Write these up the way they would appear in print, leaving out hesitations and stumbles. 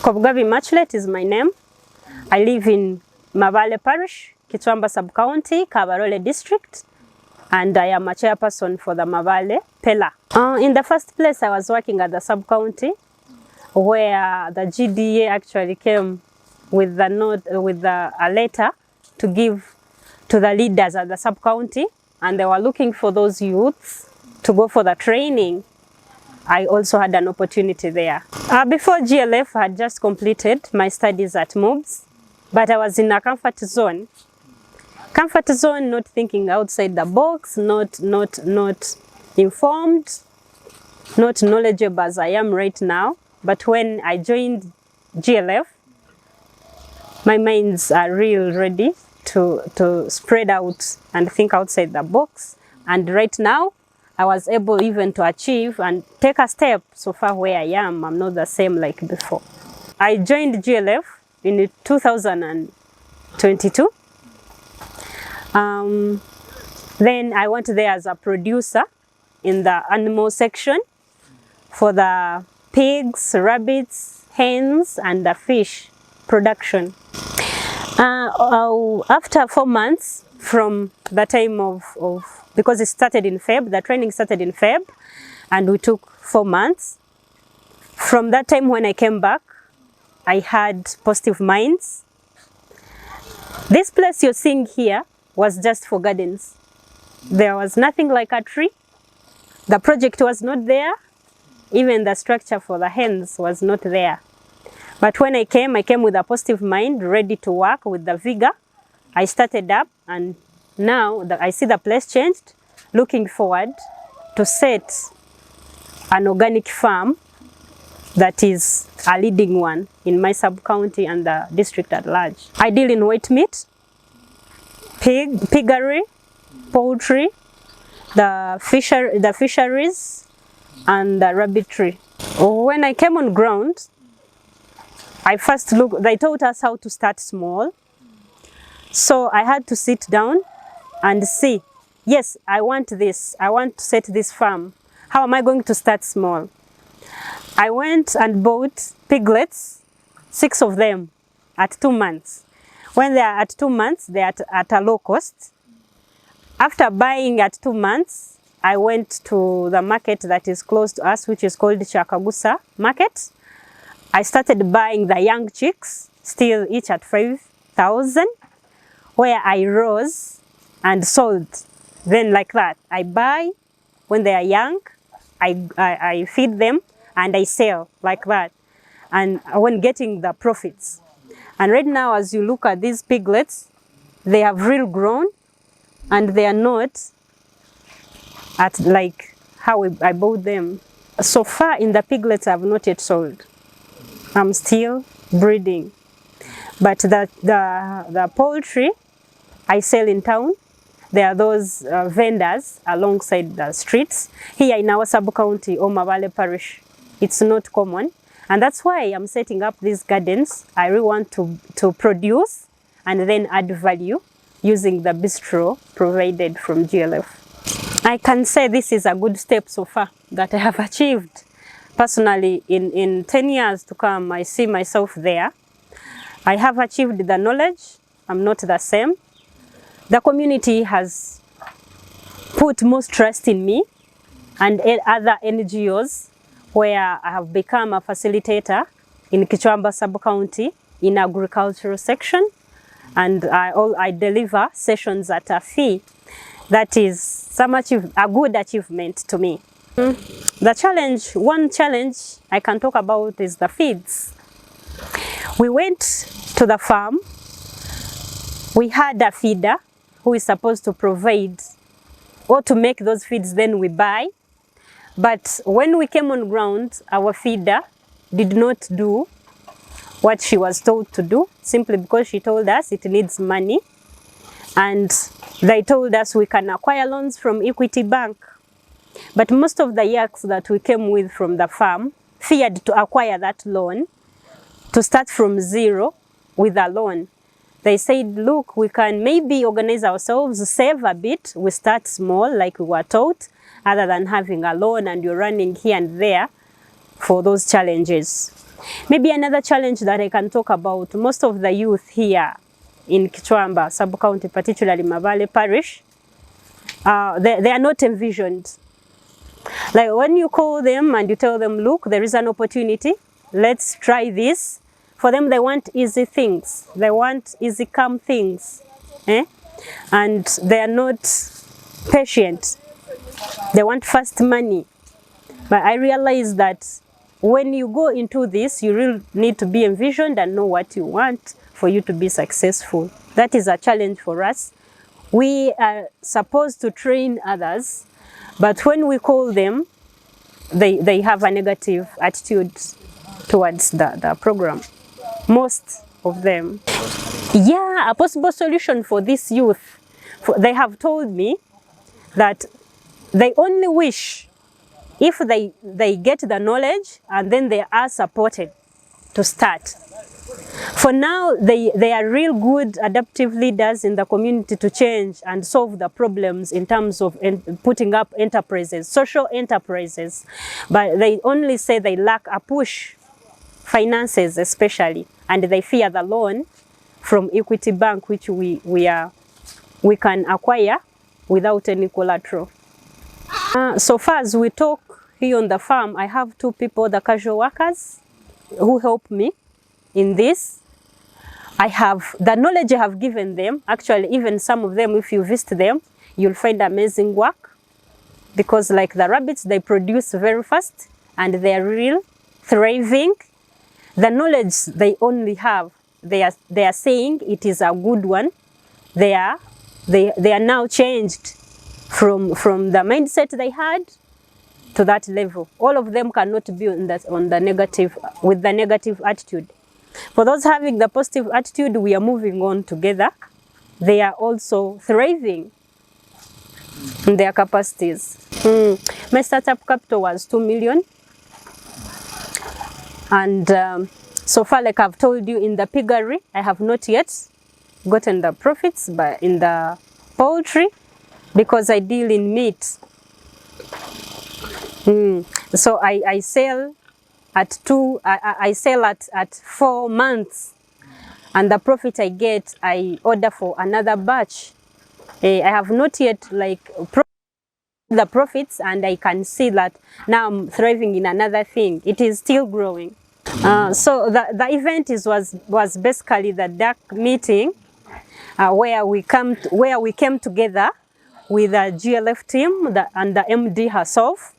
Immaculate is my name. I live in Mabale Parish, Kitwamba Sub-County, Kabarole District, and I am a chairperson for the Mabale Pillar. In the first place, I was working at the Sub-County, where the GDA actually came with a letter to give to the leaders at the Sub-County, and they were looking for those youths to go for the training. I also had an opportunity there. Before GLF, I had just completed my studies at MOBS, but I was in a comfort zone. Comfort zone, not thinking outside the box, not informed, not knowledgeable as I am right now. But when I joined GLF, my minds are real ready to spread out and think outside the box. And right now, I was able even to achieve and take a step so far where I am. I'm not the same like before. I joined GLF in 2022. Then I went there as a producer in the animal section for the pigs, rabbits, hens, and the fish production. After 4 months from the time because it started in Feb, the training started in Feb, and we took 4 months. From that time when I came back, I had positive minds. This place you're seeing here was just for gardens. There was nothing like a tree. The project was not there. Even the structure for the hens was not there. But when I came with a positive mind, ready to work with the vigor. I started up, and now that I see the place changed, looking forward to set an organic farm that is a leading one in my sub-county and the district at large. I deal in white meat, piggery, poultry, the fisheries, and the rabbitry. When I came on ground, they taught us how to start small. So I had to sit down and see, yes, I want this. I want to set this farm. How am I going to start small? I went and bought piglets, 6 of them at 2 months. When they are at 2 months, they are at a low cost. After buying at 2 months, I went to the market that is close to us, which is called Chakagusa Market. I started buying the young chicks, still each at 5,000, where I rose and sold. Then like that, I buy when they are young, I feed them and I sell like that. And when getting the profits. And right now, as you look at these piglets, they have real grown and they are not at like how I bought them. So far in the piglets, I have not yet sold. I'm still breeding. But the poultry, I sell in town. There are those vendors alongside the streets. Here in our sub-county or Mabale Parish, it's not common. And that's why I'm setting up these gardens. I really want to produce and then add value using the bistro provided from GLF. I can say this is a good step so far that I have achieved. Personally, in 10 years to come, I see myself there. I have achieved the knowledge. I'm not the same. The community has put most trust in me and other NGOs, where I have become a facilitator in Kitwamba Sub-County in agricultural section, and I deliver sessions at a fee. That is a good achievement to me. One challenge I can talk about is the feeds. We went to the farm. We had a feeder who is supposed to provide or to make those feeds, then we buy. But when we came on ground, our feeder did not do what she was told to do, simply because she told us it needs money. And they told us we can acquire loans from Equity Bank. But most of the yaks that we came with from the farm feared to acquire that loan, to start from zero with a loan. They said, look, we can maybe organize ourselves, save a bit, we start small like we were taught, other than having a loan and you're running here and there for those challenges. Maybe another challenge that I can talk about, most of the youth here in Kichwamba sub-county, particularly Mabale parish, they are not envisioned. Like when you call them and you tell them, look, there is an opportunity, let's try this. For them, they want easy things. They want easy come things. And they are not patient. They want fast money. But I realize that when you go into this, you really need to be envisioned and know what you want for you to be successful. That is a challenge for us. We are supposed to train others, but when we call them, they have a negative attitude towards the program. Most of them. Yeah, a possible solution for this youth, they have told me that they only wish if they get the knowledge and then they are supported to start. For now, they are real good adaptive leaders in the community to change and solve the problems in terms of putting up enterprises, social enterprises. But they only say they lack a push, finances especially, and they fear the loan from Equity Bank, which we can acquire without any collateral. So far as we talk here on the farm, I have 2 people, the casual workers, who help me in this. I have the knowledge I have given them. Actually, even some of them, if you visit them, you'll find amazing work, because like the rabbits, they produce very fast and they are real, thriving. The knowledge they only have, they are saying it is a good one. They are now changed from the mindset they had to that level. All of them cannot be on the negative, with the negative attitude. For those having the positive attitude, we are moving on together. They are also thriving in their capacities. My startup capital was 2 million. And so far, like I've told you, in the piggery, I have not yet gotten the profits, but in the poultry, because I deal in meat. So I sell at I sell at 4 months, and the profit I get, I order for another batch. I have not yet like the profits, and I can see that now I'm thriving in another thing. It is still growing. So the event was basically the dark meeting, where we came together with the GLF team and the MD herself,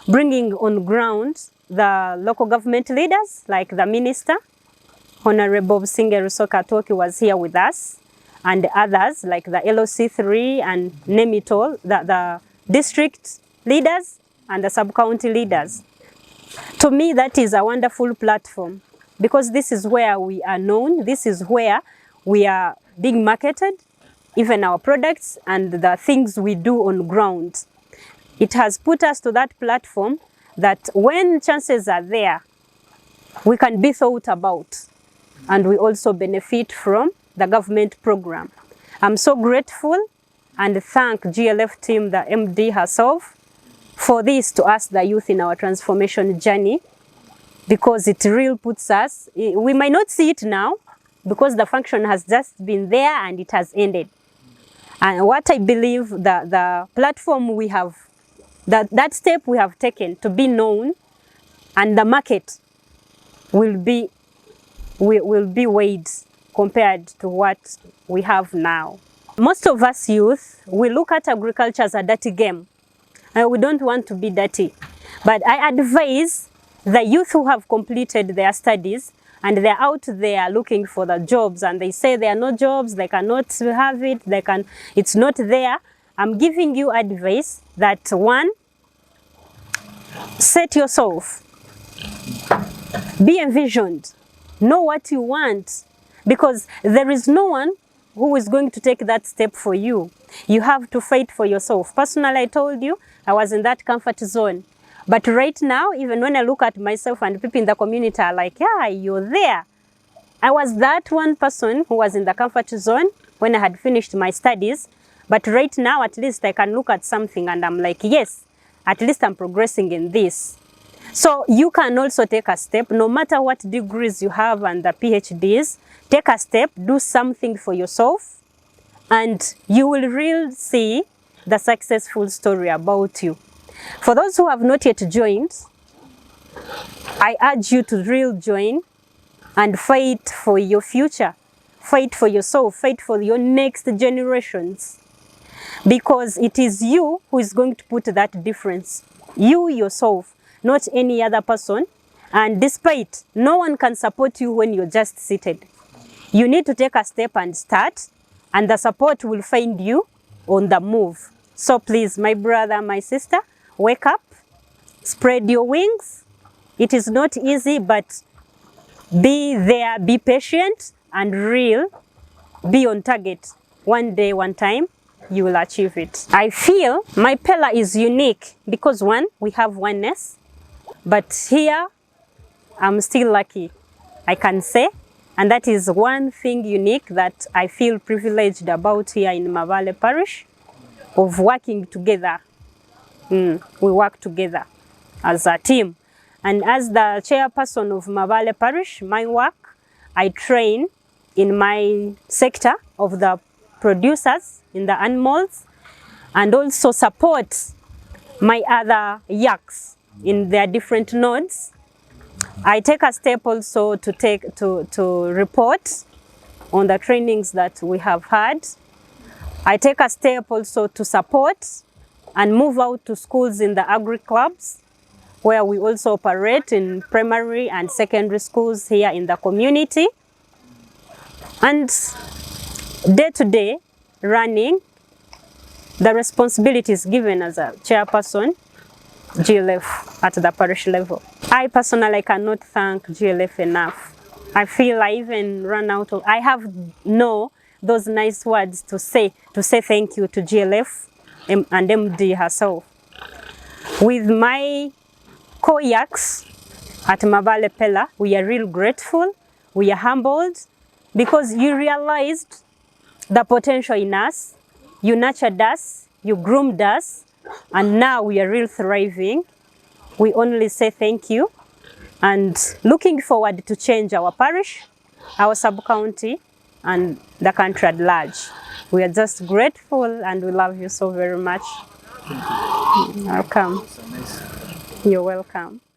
bringing on ground the local government leaders, like the minister, Honorable Singeru Katoki was here with us, and others like the LOC3 and Nemitol, the district leaders and the sub-county leaders. To me, that is a wonderful platform, because this is where we are known, this is where we are being marketed, even our products and the things we do on ground. It has put us to that platform that when chances are there, we can be thought about, and we also benefit from the government program. I'm so grateful and thank GLF team, the MD herself, for this to us, the youth in our transformation journey, because it really puts us, we might not see it now, because the function has just been there and it has ended. And what I believe, the platform we have, that step we have taken to be known, and the market will be weighed compared to what we have now. Most of us youth, we look at agriculture as a dirty game. And we don't want to be dirty. But I advise the youth who have completed their studies and they're out there looking for the jobs, and they say there are no jobs, they cannot have it, it's not there. I'm giving you advice that, one, set yourself, be envisioned, know what you want, because there is no one who is going to take that step for you. You have to fight for yourself. Personally, I told you, I was in that comfort zone. But right now, even when I look at myself and people in the community are like, yeah, you're there. I was that one person who was in the comfort zone when I had finished my studies. But right now, at least I can look at something and I'm like, yes, at least I'm progressing in this. So you can also take a step, no matter what degrees you have and the PhDs, take a step, do something for yourself, and you will really see the successful story about you. For those who have not yet joined, I urge you to really join and fight for your future, fight for yourself, fight for your next generations. Because it is you who is going to put that difference. You yourself, not any other person. And despite, no one can support you when you're just seated. You need to take a step and start, and the support will find you on the move. So please, my brother, my sister, wake up, spread your wings. It is not easy, but be there, be patient, and real, be on target. One day, one time, you will achieve it. I feel my pillar is unique because one, we have oneness, but here I'm still lucky, I can say, and that is one thing unique that I feel privileged about here in Mabale Parish, of working together. We work together as a team. And as the chairperson of Mabale Parish, my work, I train in my sector of the producers in the animals, and also support my other yaks in their different nodes. I take a step also to report on the trainings that we have had. I take a step also to support and move out to schools in the agri clubs, where we also operate in primary and secondary schools here in the community. And day to day running, the responsibilities given as a chairperson, GLF at the parish level. I personally cannot thank GLF enough. I feel I even run out of, I have those nice words to say thank you to GLF and MD herself. With my co-yaks at Mabale Pella, we are real grateful, we are humbled, because you realized the potential in us, you nurtured us, you groomed us, and now we are real thriving. We only say thank you, and looking forward to change our parish, our sub-county, and the country at large. We are just grateful, and we love you so very much. Welcome. You're welcome.